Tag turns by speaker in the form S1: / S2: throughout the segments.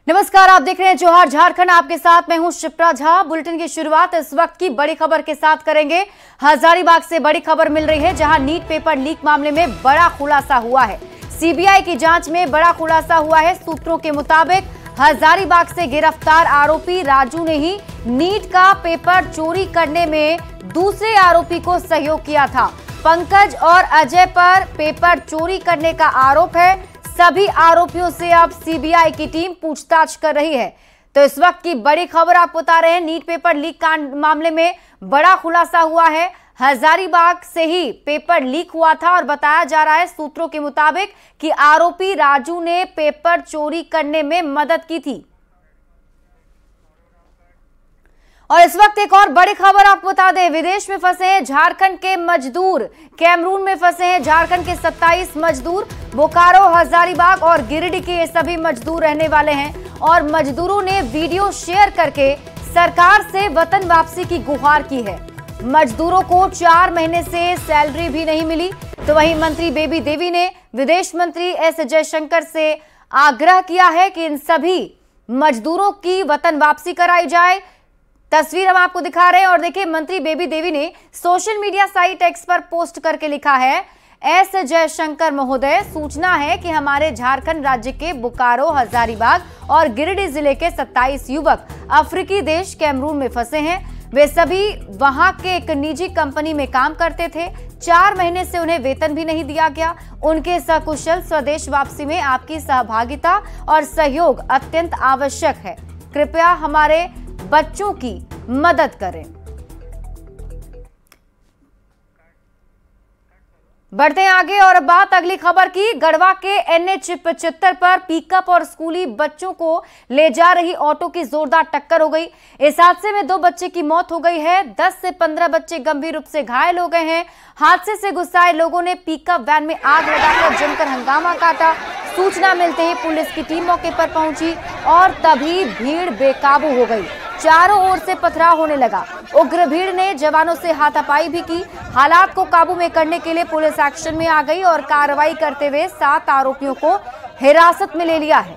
S1: नमस्कार, आप देख रहे हैं जोहार झारखंड। आपके साथ मैं हूं शिप्रा झा। बुलेटिन की शुरुआत इस वक्त की बड़ी खबर के साथ करेंगे। हजारीबाग से बड़ी खबर मिल रही है, जहां नीट पेपर लीक मामले में बड़ा खुलासा हुआ है। सीबीआई की जांच में बड़ा खुलासा हुआ है। सूत्रों के मुताबिक हजारीबाग से गिरफ्तार आरोपी राजू ने ही नीट का पेपर चोरी करने में दूसरे आरोपी को सहयोग किया था। पंकज और अजय पर पेपर चोरी करने का आरोप है। सभी आरोपियों से अब सीबीआई की टीम पूछताछ कर रही है। तो इस वक्त की बड़ी खबर आपको बता रहे हैं, नीट पेपर लीक कांड मामले में बड़ा खुलासा हुआ है। हजारीबाग से ही पेपर लीक हुआ था और बताया जा रहा है सूत्रों के मुताबिक कि आरोपी राजू ने पेपर चोरी करने में मदद की थी। और इस वक्त एक और बड़ी खबर आपको बता दें, विदेश में फंसे हैं झारखंड के मजदूर। कैमरून में फंसे हैं झारखंड के 27 मजदूर। बोकारो, हजारीबाग और गिरिडीह के ये सभी मजदूर रहने वाले हैं और मजदूरों ने वीडियो शेयर करके सरकार से वतन वापसी की गुहार की है। मजदूरों को 4 महीने से सैलरी भी नहीं मिली। तो वहीं मंत्री बेबी देवी ने विदेश मंत्री एस जयशंकर से आग्रह किया है कि इन सभी मजदूरों की वतन वापसी कराई जाए। तस्वीर हम आपको दिखा रहे हैं और देखिए, मंत्री बेबी देवी ने सोशल मीडिया साइट एक्स पर पोस्ट करके लिखा है, एस जयशंकर महोदय, सूचना है कि हमारे झारखंड राज्य के बोकारो, हजारीबाग और गिरिडीह जिले के 27 युवक अफ्रीकी देश कैमरून में फंसे हैं। वे सभी वहां के एक निजी कंपनी में काम करते थे। 4 महीने से उन्हें वेतन भी नहीं दिया गया। उनके सकुशल स्वदेश वापसी में आपकी सहभागिता और सहयोग अत्यंत आवश्यक है। कृपया हमारे बच्चों की मदद करें। बढ़ते हैं आगे और बात अगली खबर की। गढ़वा के NH 75 पर पिकअप और स्कूली बच्चों को ले जा रही ऑटो की जोरदार टक्कर हो गई। इस हादसे में 2 बच्चे की मौत हो गई है। 10 से 15 बच्चे गंभीर रूप से घायल हो गए हैं। हादसे से गुस्साए लोगों ने पिकअप वैन में आग लगाकर जमकर हंगामा काटा। सूचना मिलते ही पुलिस की टीम मौके पर पहुंची और तभी भीड़ बेकाबू हो गई। चारों ओर से पथराव होने लगा। उग्र भीड़ ने जवानों से हाथापाई भी की। हालात को काबू में करने के लिए पुलिस एक्शन में आ गई और कार्रवाई करते हुए 7 आरोपियों को हिरासत में ले लिया है।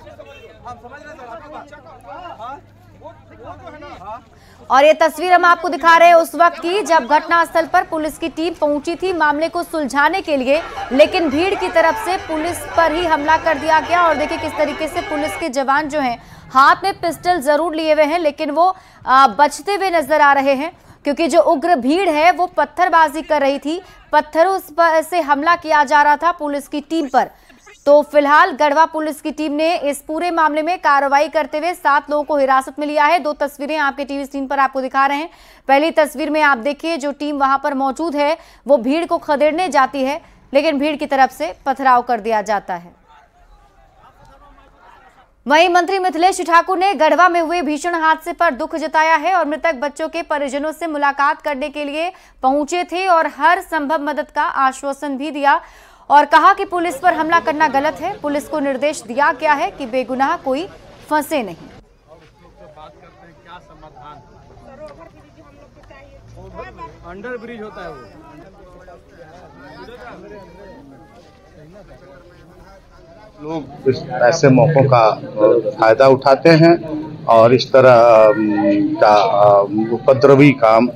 S1: और ये तस्वीर हम आपको दिखा रहे हैं उस वक्त की, जब घटनास्थल पर पुलिस की टीम पहुंची थी मामले को सुलझाने के लिए, लेकिन भीड़ की तरफ से पुलिस पर ही हमला कर दिया गया। और देखिए किस तरीके से पुलिस के जवान जो हैं हाथ में पिस्टल जरूर लिए हुए हैं, लेकिन वो बचते हुए नजर आ रहे हैं, क्योंकि जो उग्र भीड़ है वो पत्थरबाजी कर रही थी। पत्थरों से हमला किया जा रहा था पुलिस की टीम पर। तो फिलहाल गढ़वा पुलिस की टीम ने इस पूरे मामले में कार्रवाई करते हुए 7 लोगों को हिरासत में लिया है। 2 तस्वीरें आपके टीवी स्क्रीन पर आपको दिखा रहे हैं। पहली तस्वीर में आप देखिए, जो टीम वहां पर मौजूद है वो भीड़ को खदेड़ने जाती है, लेकिन भीड़ की तरफ से पथराव कर दिया जाता है। वहीं मंत्री मिथिलेश ठाकुर ने गढ़वा में हुए भीषण हादसे पर दुख जताया है और मृतक बच्चों के परिजनों से मुलाकात करने के लिए पहुंचे थे और हर संभव मदद का आश्वासन भी दिया और कहा कि पुलिस पर हमला करना गलत है। पुलिस को निर्देश दिया गया है कि बेगुनाह कोई फंसे नहीं।
S2: अंडर ब्रिज होता है वो।
S3: लोग ऐसे मौकों का फायदा उठाते हैं और इस तरह का उपद्रवी काम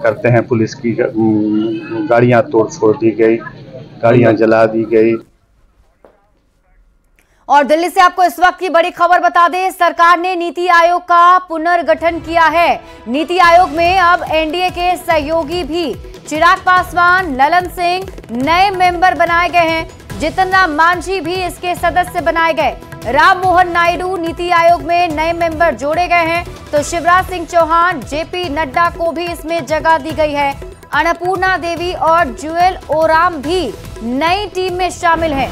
S3: करते हैं। पुलिस की गाड़ियां तोड़ फोड़ दी गई, गाड़ियां जला दी गई।
S1: और दिल्ली से आपको इस वक्त की बड़ी खबर बता दें, सरकार ने नीति आयोग का पुनर्गठन किया है। नीति आयोग में अब एनडीए के सहयोगी भी चिराग पासवान, ललन सिंह नए मेंबर बनाए गए हैं। जितन राम मांझी भी इसके सदस्य बनाए गए। राम मोहन नायडू नीति आयोग में नए मेंबर जोड़े गए हैं। तो शिवराज सिंह चौहान, जेपी नड्डा को भी इसमें जगह दी गई है। अन्नपूर्णा देवी और जुएल ओराम भी नई टीम में शामिल हैं।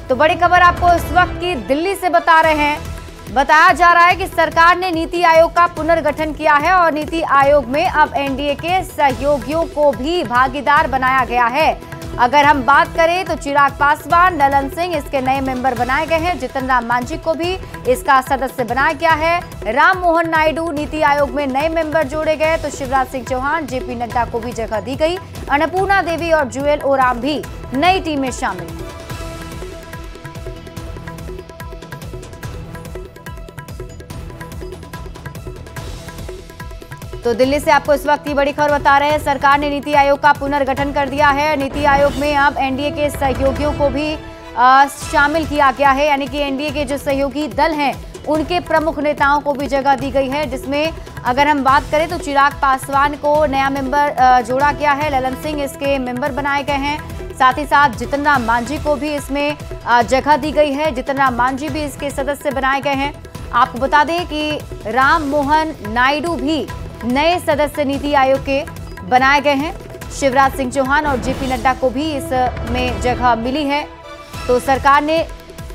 S1: तो बड़ी खबर आपको इस वक्त की दिल्ली से बता रहे हैं। बताया जा रहा है कि सरकार ने नीति आयोग का पुनर्गठन किया है और नीति आयोग में अब एनडीए के सहयोगियों को भी भागीदार बनाया गया है। अगर हम बात करें तो चिराग पासवान, ललन सिंह इसके नए मेंबर बनाए गए हैं। जितन राम मांझी को भी इसका सदस्य बनाया गया है। राम मोहन नायडू नीति आयोग में नए मेंबर जोड़े गए। तो शिवराज सिंह चौहान, जेपी नड्डा को भी जगह दी गई। अन्नपूर्णा देवी और जुएल ओराम भी नई टीम में शामिल। तो दिल्ली से आपको इस वक्त की बड़ी खबर बता रहे हैं। सरकार ने नीति आयोग का पुनर्गठन कर दिया है। नीति आयोग में अब एनडीए के सहयोगियों को भी शामिल किया गया है, यानी कि एनडीए के जो सहयोगी दल हैं उनके प्रमुख नेताओं को भी जगह दी गई है, जिसमें अगर हम बात करें तो चिराग पासवान को नया मेंबर जोड़ा गया है। ललन सिंह इसके मेंबर बनाए गए हैं। साथ ही साथ जितन राम मांझी को भी इसमें जगह दी गई है। जितन राम मांझी भी इसके सदस्य बनाए गए हैं। आपको बता दें कि राम मोहन नायडू भी नए सदस्य नीति आयोग के बनाए गए हैं। शिवराज सिंह चौहान और जेपी नड्डा को भी इसमें जगह मिली है। तो सरकार ने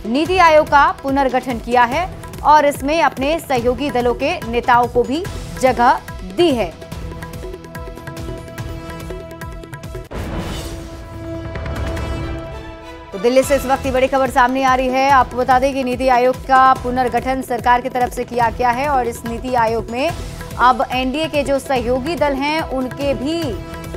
S1: नीति आयोग का पुनर्गठन किया है और इसमें अपने सहयोगी दलों के नेताओं को भी जगह दी है। तो दिल्ली से इस वक्त की बड़ी खबर सामने आ रही है। आपको बता दें कि नीति आयोग का पुनर्गठन सरकार की तरफ से किया गया है और इस नीति आयोग में अब एनडीए के जो सहयोगी दल हैं उनके भी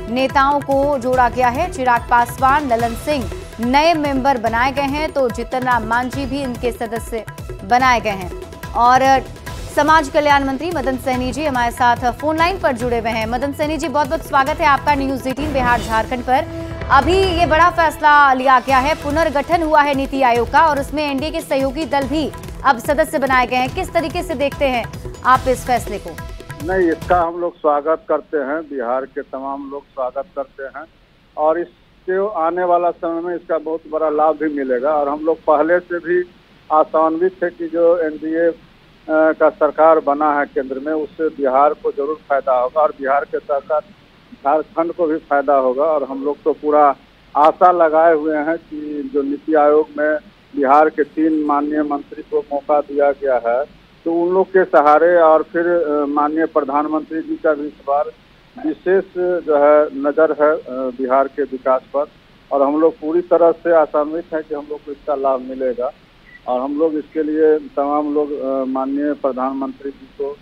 S1: नेताओं को जोड़ा गया है। चिराग पासवान, ललन सिंह नए मेंबर बनाए गए हैं, तो जितन राम मांझी भी इनके सदस्य बनाए गए हैं। और समाज कल्याण मंत्री मदन सहनी जी हमारे साथ फोन लाइन पर जुड़े हुए हैं। मदन सहनी जी, बहुत बहुत स्वागत है आपका न्यूज 18 बिहार झारखंड पर। अभी ये बड़ा फैसला लिया गया है, पुनर्गठन हुआ है नीति आयोग का और उसमें एनडीए के सहयोगी दल भी अब सदस्य बनाए गए हैं। किस तरीके से देखते हैं आप इस फैसले को?
S4: नहीं, इसका हम लोग स्वागत करते हैं, बिहार के तमाम लोग स्वागत करते हैं और इसके आने वाला समय में इसका बहुत बड़ा लाभ भी मिलेगा। और हम लोग पहले से भी आशान्वित थे कि जो एनडीए का सरकार बना है केंद्र में, उससे बिहार को जरूर फायदा होगा और बिहार के साथ साथ झारखंड को भी फायदा होगा। और हम लोग तो पूरा आशा लगाए हुए हैं कि जो नीति आयोग में बिहार के 3 माननीय मंत्री को मौका दिया गया है, तो उन लोग के सहारे और फिर माननीय प्रधानमंत्री जी का भी इस बार विशेष जो है नज़र है बिहार के विकास पर। और हम लोग पूरी तरह से आशान्वित हैं कि हम लोग को इसका लाभ मिलेगा। और हम लोग इसके लिए तमाम लोग माननीय प्रधानमंत्री जी को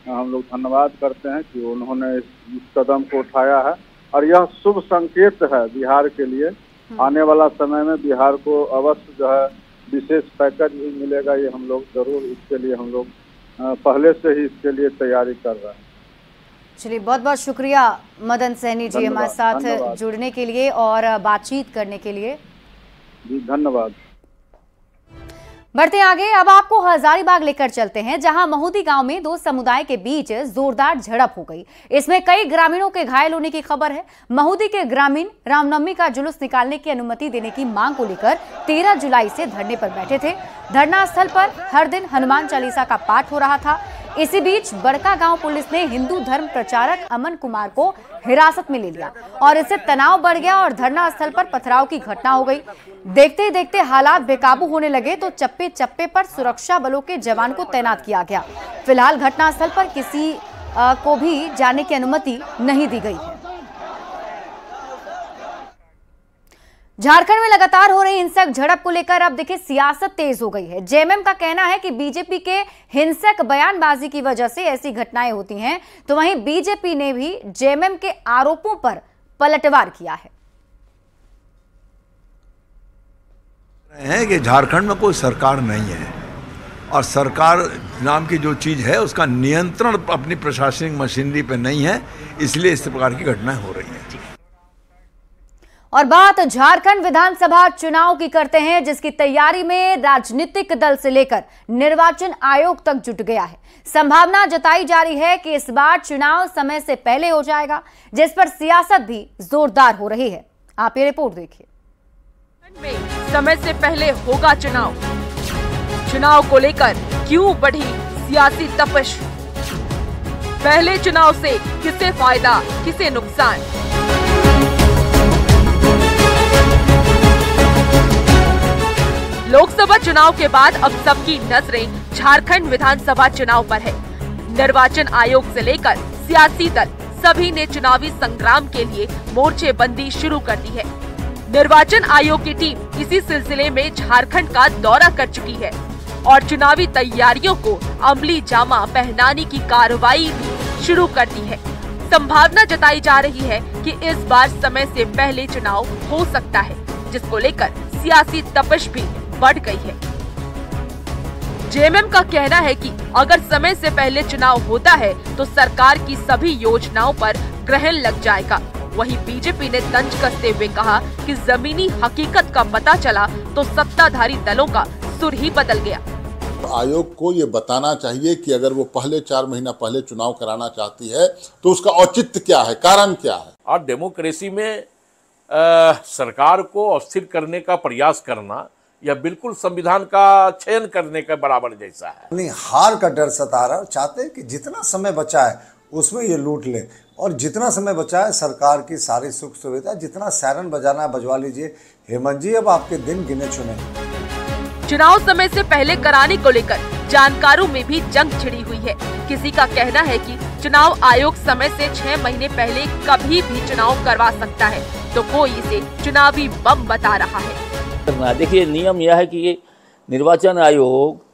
S4: हम लोग धन्यवाद करते हैं कि उन्होंने इस कदम को उठाया है और यह शुभ संकेत है बिहार के लिए। आने वाला समय में बिहार को अवश्य जो है विशेष पैकेज भी मिलेगा। ये हम लोग जरूर इसके लिए हम लोग पहले से ही इसके लिए तैयारी कर रहे हैं।
S1: चलिए, बहुत बहुत शुक्रिया मदन सहनी जी हमारे साथ जुड़ने के लिए और बातचीत करने के लिए।
S4: जी धन्यवाद।
S1: बढ़ते आगे, अब आपको हजारीबाग लेकर चलते हैं, जहां महुदी गांव में 2 समुदाय के बीच जोरदार झड़प हो गई। इसमें कई ग्रामीणों के घायल होने की खबर है। महुदी के ग्रामीण रामनवमी का जुलूस निकालने की अनुमति देने की मांग को लेकर 13 जुलाई से धरने पर बैठे थे। धरना स्थल पर हर दिन हनुमान चालीसा का पाठ हो रहा था। इसी बीच बड़का गांव पुलिस ने हिंदू धर्म प्रचारक अमन कुमार को हिरासत में ले लिया और इससे तनाव बढ़ गया और धरना स्थल पर पथराव की घटना हो गई। देखते ही देखते हालात बेकाबू होने लगे तो चप्पे चप्पे पर सुरक्षा बलों के जवान को तैनात किया गया। फिलहाल घटनास्थल पर किसी को भी जाने की अनुमति नहीं दी गई है। झारखंड में लगातार हो रही हिंसक झड़प को लेकर अब देखिए सियासत तेज हो गई है। जेएमएम का कहना है कि बीजेपी के हिंसक बयानबाजी की वजह से ऐसी घटनाएं होती हैं, तो वहीं बीजेपी ने भी जेएमएम के आरोपों पर पलटवार किया
S5: है कि झारखंड में कोई सरकार नहीं है और सरकार नाम की जो चीज है उसका नियंत्रण अपनी प्रशासनिक मशीनरी पे नहीं है, इसलिए इस प्रकार की घटनाएं हो रही हैं।
S1: और बात झारखंड विधानसभा चुनाव की करते हैं, जिसकी तैयारी में राजनीतिक दल से लेकर निर्वाचन आयोग तक जुट गया है। संभावना जताई जा रही है कि इस बार चुनाव समय से पहले हो जाएगा, जिस पर सियासत भी जोरदार हो रही है। आप ये रिपोर्ट देखिए।
S6: समय से पहले होगा चुनाव। चुनाव को लेकर क्यों बढ़ी सियासी तपिश? पहले चुनाव से किसे फायदा, किसे नुकसान? लोकसभा चुनाव के बाद अब सबकी नजरें झारखंड विधानसभा चुनाव पर है। निर्वाचन आयोग से लेकर सियासी दल सभी ने चुनावी संग्राम के लिए मोर्चेबंदी शुरू कर दी है। निर्वाचन आयोग की टीम इसी सिलसिले में झारखंड का दौरा कर चुकी है और चुनावी तैयारियों को अमली जामा पहनाने की कार्रवाई भी शुरू कर दी है। संभावना जताई जा रही है कि इस बार समय से पहले चुनाव हो सकता है, जिसको लेकर सियासी तपिश भी बढ़ गई है। जेएमएम का कहना है कि अगर समय से पहले चुनाव होता है तो सरकार की सभी योजनाओं पर ग्रहण लग जाएगा। वहीं बीजेपी ने तंज कसते हुए कहा कि जमीनी हकीकत का पता चला तो सत्ताधारी दलों का सुर ही बदल गया।
S7: आयोग को ये बताना चाहिए कि अगर वो पहले 4 महीना पहले चुनाव कराना चाहती है तो उसका औचित्य क्या है, कारण क्या है। और
S8: डेमोक्रेसी में सरकार को अस्थिर करने का प्रयास करना यह बिल्कुल संविधान का चयन करने के बराबर जैसा है।
S9: नहीं, हार का डर सता रहा है। चाहते हैं कि जितना समय बचा है उसमें ये लूट ले, और जितना समय बचा है सरकार की सारी सुख सुविधा, जितना सायरन बजाना है बजवा लीजिए। हेमंत जी, अब आपके दिन गिने चुने।
S6: चुनाव समय से पहले कराने को लेकर जानकारों में भी जंग छिड़ी हुई है। किसी का कहना है कि चुनाव आयोग समय से 6 महीने पहले कभी भी चुनाव करवा सकता है, तो कोई इसे चुनावी बम बता रहा है।
S10: देखिए, नियम यह है कि ये निर्वाचन आयोग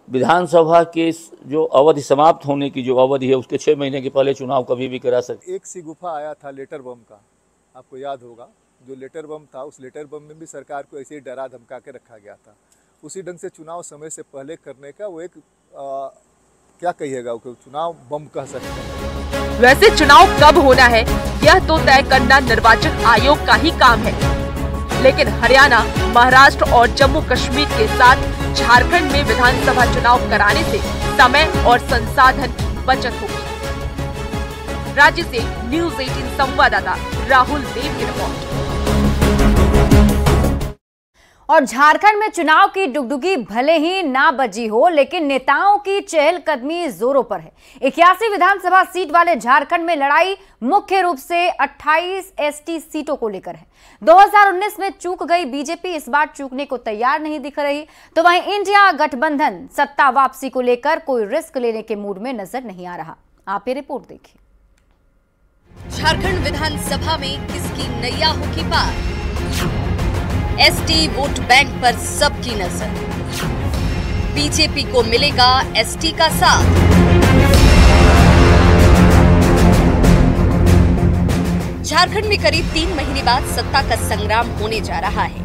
S10: विधानसभा के जो अवधि समाप्त होने की जो अवधि है उसके 6 महीने के पहले चुनाव कभी भी करा सकते।
S2: एक सी गुफा आया था लेटर बम का, आपको याद होगा। जो लेटर बम था, उस लेटर बम में भी सरकार को ऐसे ही डरा धमका के रखा गया था। उसी ढंग से चुनाव समय से पहले करने का वो एक क्या कहिएगा, चुनाव बम कह सकते हैं।
S6: वैसे चुनाव कब होना है यह तो तय करना निर्वाचन आयोग का ही काम है, लेकिन हरियाणा, महाराष्ट्र और जम्मू कश्मीर के साथ झारखंड में विधानसभा चुनाव कराने से समय और संसाधन की बचत होगी। राज्य से न्यूज़ 18 संवाददाता राहुल देव की रिपोर्ट।
S1: और झारखंड में चुनाव की डुगडुगी भले ही ना बजी हो, लेकिन नेताओं की चहलकदमी जोरों पर है। 81 विधानसभा सीट वाले झारखंड में लड़ाई मुख्य रूप से 28 एसटी सीटों को लेकर है। 2019 में चूक गई बीजेपी इस बार चूकने को तैयार नहीं दिख रही, तो वहीं इंडिया गठबंधन सत्ता वापसी को लेकर कोई रिस्क लेने के मूड में नजर नहीं आ रहा। आप ये रिपोर्ट देखिए।
S11: झारखंड विधानसभा में किसकी नैया होगी पार? एसटी वोट बैंक पर सबकी नजर। बीजेपी को मिलेगा एसटी का साथ। झारखंड में करीब 3 महीने बाद सत्ता का संग्राम होने जा रहा है।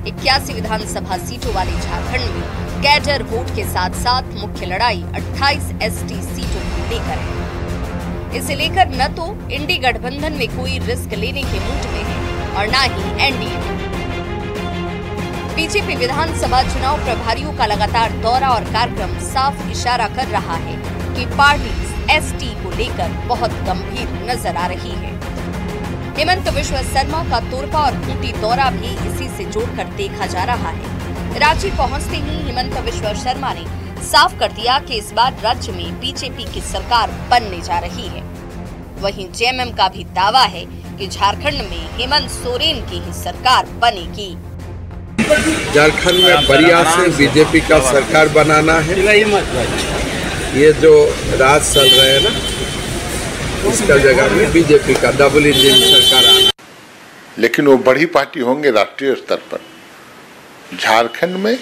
S11: 81 विधानसभा सीटों वाले झारखंड में कैडर वोट के साथ साथ मुख्य लड़ाई 28 एसटी सीटों को लेकर है। इसे लेकर न तो इंडी गठबंधन में कोई रिस्क लेने के मूड में है और न ही एनडीए। बीजेपी विधानसभा चुनाव प्रभारियों का लगातार दौरा और कार्यक्रम साफ इशारा कर रहा है कि पार्टी एसटी को लेकर बहुत गंभीर नजर आ रही है। हेमंत विश्व शर्मा का तोरपा और खूंटी दौरा भी इसी से जोड़कर देखा जा रहा है। रांची पहुंचते ही हेमंत विश्व शर्मा ने साफ कर दिया कि इस बार राज्य में बीजेपी की सरकार बनने जा रही है। वहीं जेएमएम का भी दावा है कि झारखंड में हेमंत सोरेन की ही सरकार बनेगी।
S5: झारखंड में बढ़िया से बीजेपी का सरकार बनाना है। ये जो राज चल रहे हैं ना, इसका जगह में बीजेपी का डबल इंजन सरकार आना।
S7: लेकिन वो बड़ी पार्टी होंगे राष्ट्रीय स्तर पर। झारखंड में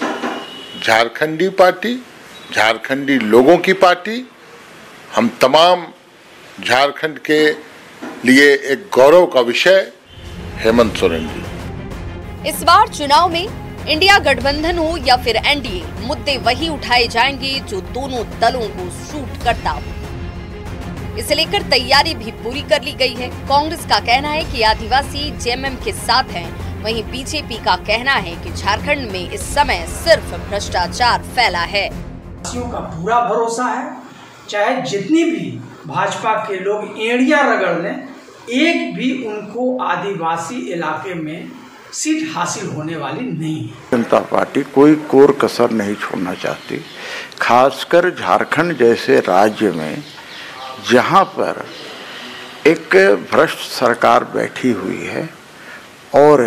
S7: झारखंडी पार्टी, झारखंडी लोगों की पार्टी, हम तमाम झारखंड के लिए एक गौरव का विषय हेमंत सोरेन जी।
S11: इस बार चुनाव में इंडिया गठबंधन हो या फिर एनडीए, मुद्दे वही उठाए जाएंगे जो दोनों दलों को सूट करता हो। इसे लेकर तैयारी भी पूरी कर ली गई है। कांग्रेस का कहना है कि आदिवासी जेएमएम के साथ हैं, वहीं बीजेपी का कहना है कि झारखंड में इस समय सिर्फ भ्रष्टाचार फैला है।
S12: का पूरा भरोसा है, चाहे जितनी भी भाजपा के लोग एड़िया रगड़ लें, एक भी उनको आदिवासी इलाके में सीट हासिल होने वाली नहीं है।
S13: जनता पार्टी कोई कोर कसर नहीं छोड़ना चाहती, खासकर झारखंड जैसे राज्य में जहां पर एक भ्रष्ट सरकार बैठी हुई है और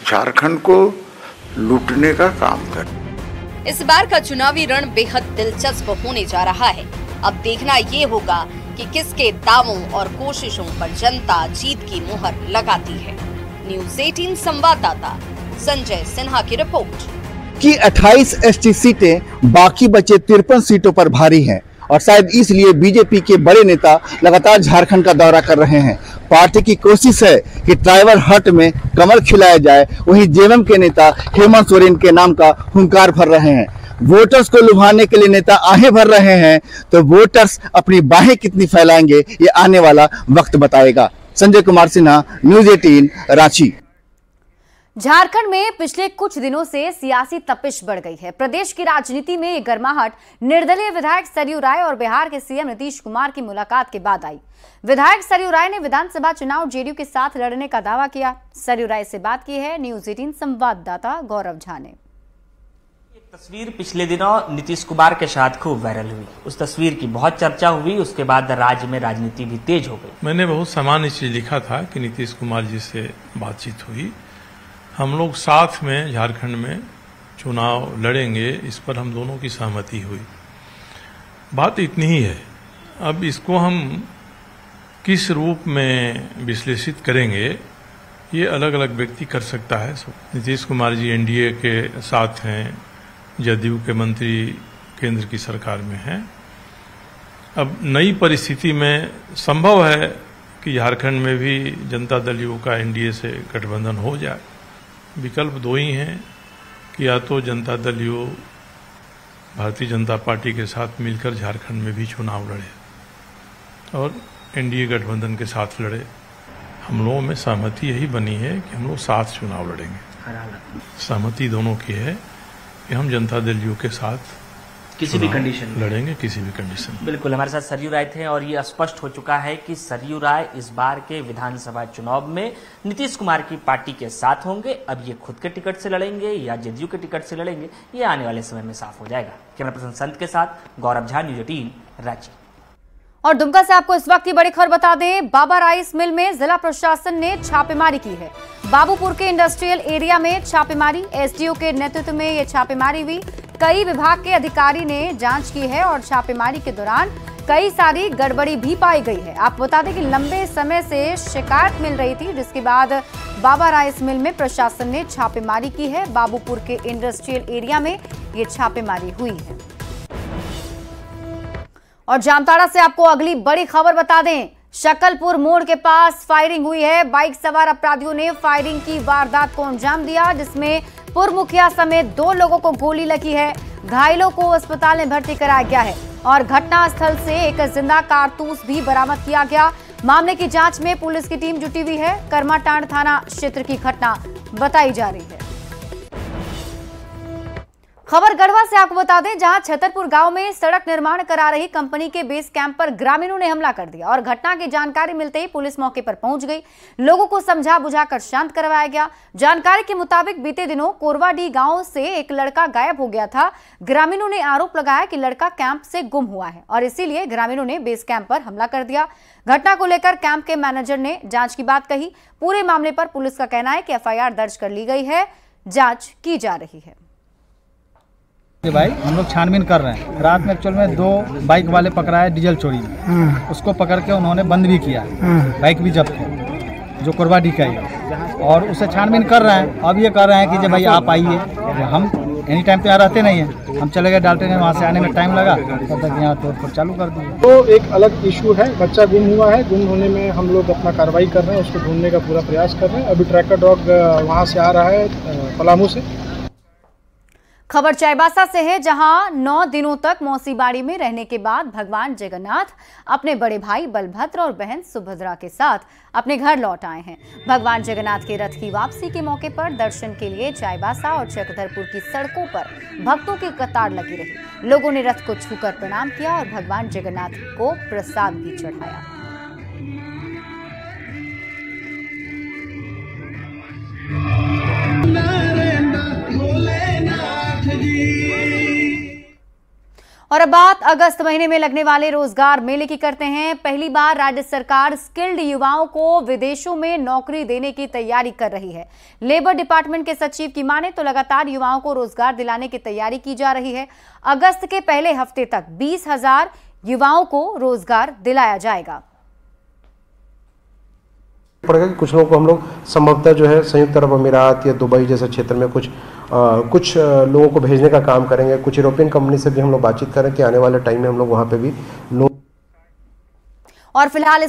S13: झारखंड को लूटने का काम कर।
S11: इस बार का चुनावी रण बेहद दिलचस्प होने जा रहा है। अब देखना ये होगा कि किसके दावों और कोशिशों पर जनता जीत की मुहर लगाती है। न्यूज़ 18 संवाददाता संजय सिन्हा की रिपोर्ट।
S14: कि 28 एसटी सीटें बाकी बचे 53 सीटों पर भारी हैं और शायद इसलिए बीजेपी के बड़े नेता लगातार झारखंड का दौरा कर रहे हैं। पार्टी की कोशिश है कि ट्राइबल हट में कमल खिलाया जाए। वहीं जेएमएम के नेता हेमंत सोरेन के नाम का हुंकार भर रहे हैं। वोटर्स को लुभाने के लिए नेता आहें भर रहे हैं, तो वोटर्स अपनी बाहें कितनी फैलाएंगे ये आने वाला वक्त बताएगा। संजय कुमार सिन्हा, न्यूज़ 18, रांची।
S1: झारखंड में पिछले कुछ दिनों से सियासी तपिश बढ़ गई है। प्रदेश की राजनीति में ये गर्माहट निर्दलीय विधायक सरयू राय और बिहार के सीएम नीतीश कुमार की मुलाकात के बाद आई। विधायक सरयू राय ने विधानसभा चुनाव जेडीयू के साथ लड़ने का दावा किया। सरयू राय से बात की है न्यूज़ 18 संवाददाता गौरव झा ने।
S15: तस्वीर पिछले दिनों नीतीश कुमार के साथ खूब वायरल हुई। उस तस्वीर की बहुत चर्चा हुई। उसके बाद राज्य में राजनीति भी तेज हो गई।
S16: मैंने बहुत सामान्य चीज लिखा था कि नीतीश कुमार जी से बातचीत हुई, हम लोग साथ में झारखंड में चुनाव लड़ेंगे, इस पर हम दोनों की सहमति हुई। बात इतनी ही है। अब इसको हम किस रूप में विश्लेषित करेंगे ये अलग अलग व्यक्ति कर सकता है। नीतीश कुमार जी एनडीए के साथ हैं, जदयू के मंत्री केंद्र की सरकार में हैं। अब नई परिस्थिति में संभव है कि झारखंड में भी जनता दल यू का एनडीए से गठबंधन हो जाए। विकल्प दो ही हैं कि या तो जनता दल यू भारतीय जनता पार्टी के साथ मिलकर झारखंड में भी चुनाव लड़े और एनडीए गठबंधन के साथ लड़े। हम लोगों में सहमति यही बनी है कि हम लोग साथ चुनाव लड़ेंगे। सहमति दोनों की है कि हम जनता दल यू के साथ
S15: किसी भी कंडीशन
S16: लड़ेंगे, किसी भी कंडीशन।
S15: बिल्कुल, हमारे साथ सरयू राय थे और ये स्पष्ट हो चुका है कि सरयू राय इस बार के विधानसभा चुनाव में नीतीश कुमार की पार्टी के साथ होंगे। अब ये खुद के टिकट से लड़ेंगे या जदयू के टिकट से लड़ेंगे, ये आने वाले समय में साफ हो जाएगा। कैमरा पर्सन संत के साथ गौरव झा, न्यूज़ 18, रांची।
S1: और दुमका से आपको इस वक्त की बड़ी खबर बता दें, बाबा राइस मिल में जिला प्रशासन ने छापेमारी की है। बाबूपुर के इंडस्ट्रियल एरिया में छापेमारी, एसडीओ के नेतृत्व में ये छापेमारी हुई। कई विभाग के अधिकारी ने जांच की है और छापेमारी के दौरान कई सारी गड़बड़ी भी पाई गई है। आपको बता दें कि लंबे समय से शिकायत मिल रही थी, जिसके बाद बाबा राइस मिल में प्रशासन ने छापेमारी की है। बाबूपुर के इंडस्ट्रियल एरिया में ये छापेमारी हुई है। और जामताड़ा से आपको अगली बड़ी खबर बता दें, शकलपुर मोड़ के पास फायरिंग हुई है। बाइक सवार अपराधियों ने फायरिंग की वारदात को अंजाम दिया, जिसमें पूर्व मुखिया समेत 2 लोगों को गोली लगी है। घायलों को अस्पताल में भर्ती कराया गया है और घटनास्थल से एक जिंदा कारतूस भी बरामद किया गया। मामले की जांच में पुलिस की टीम जुटी हुई है। करमाटांड थाना क्षेत्र की घटना बताई जा रही है। खबर गढ़वा से आपको बता दें, जहां छतरपुर गांव में सड़क निर्माण करा रही कंपनी के बेस कैंप पर ग्रामीणों ने हमला कर दिया और घटना की जानकारी मिलते ही पुलिस मौके पर पहुंच गई। लोगों को समझा बुझाकर शांत करवाया गया। जानकारी के मुताबिक बीते दिनों कोरवाडी गांव से एक लड़का गायब हो गया था। ग्रामीणों ने आरोप लगाया कि लड़का कैंप से गुम हुआ है और इसीलिए ग्रामीणों ने बेस कैंप पर हमला कर दिया। घटना को लेकर कैंप के मैनेजर ने जांच की बात कही। पूरे मामले पर पुलिस का कहना है कि एफआईआर दर्ज कर ली गई है, जांच की जा रही है।
S17: भाई हम लोग छानबीन कर रहे हैं। रात में एक्चुअल में 2 बाइक वाले पकड़ाए डीजल चोरी में, उसको पकड़ के उन्होंने बंद भी किया, बाइक भी जब्त है जो कोरवाडी का है और उसे छानबीन कर रहे हैं। अब ये कह रहे हैं कि जब भाई आप आइए, हम एनी टाइम तो यहाँ रहते नहीं हैं, हम चले गए डालते हैं, वहाँ से आने में टाइम लगा, तब तक यहाँ तोड़फोड़ चालू कर दिए।
S18: तो एक अलग इशू है, बच्चा गुम हुआ है। गुम होने में हम लोग अपना कार्रवाई कर रहे हैं, उसको ढूंढने का पूरा प्रयास कर रहे हैं। अभी ट्रैकर डॉग वहाँ से आ रहा है पलामू से।
S1: खबर चाईबासा से है, जहां 9 दिनों तक मौसीबाड़ी में रहने के बाद भगवान जगन्नाथ अपने बड़े भाई बलभद्र और बहन सुभद्रा के साथ अपने घर लौट आए हैं। भगवान जगन्नाथ के रथ की वापसी के मौके पर दर्शन के लिए चाईबासा और चक्रधरपुर की सड़कों पर भक्तों की कतार लगी रही। लोगों ने रथ को छूकर प्रणाम किया और भगवान जगन्नाथ को प्रसाद भी चढ़ाया। और अब बात अगस्त महीने में लगने वाले रोजगार मेले की करते हैं। पहली बार राज्य सरकार स्किल्ड युवाओं को विदेशों में नौकरी देने की तैयारी कर रही है। लेबर डिपार्टमेंट के सचिव की माने तो लगातार युवाओं को रोजगार दिलाने की तैयारी की जा रही है। अगस्त के पहले हफ्ते तक 20,000 युवाओं को रोजगार दिलाया जाएगा।
S19: पड़ेगा कि कुछ लोगों को हम लोग संभवतः जो है संयुक्त अरब अमीरात या दुबई जैसे क्षेत्र में कुछ लोगों को भेजने का काम करेंगे। कुछ यूरोपियन कंपनी से भी हम लोग बातचीत करें कि आने वाले टाइम में हम लोग वहाँ पे भी लोग।
S1: और फिलहाल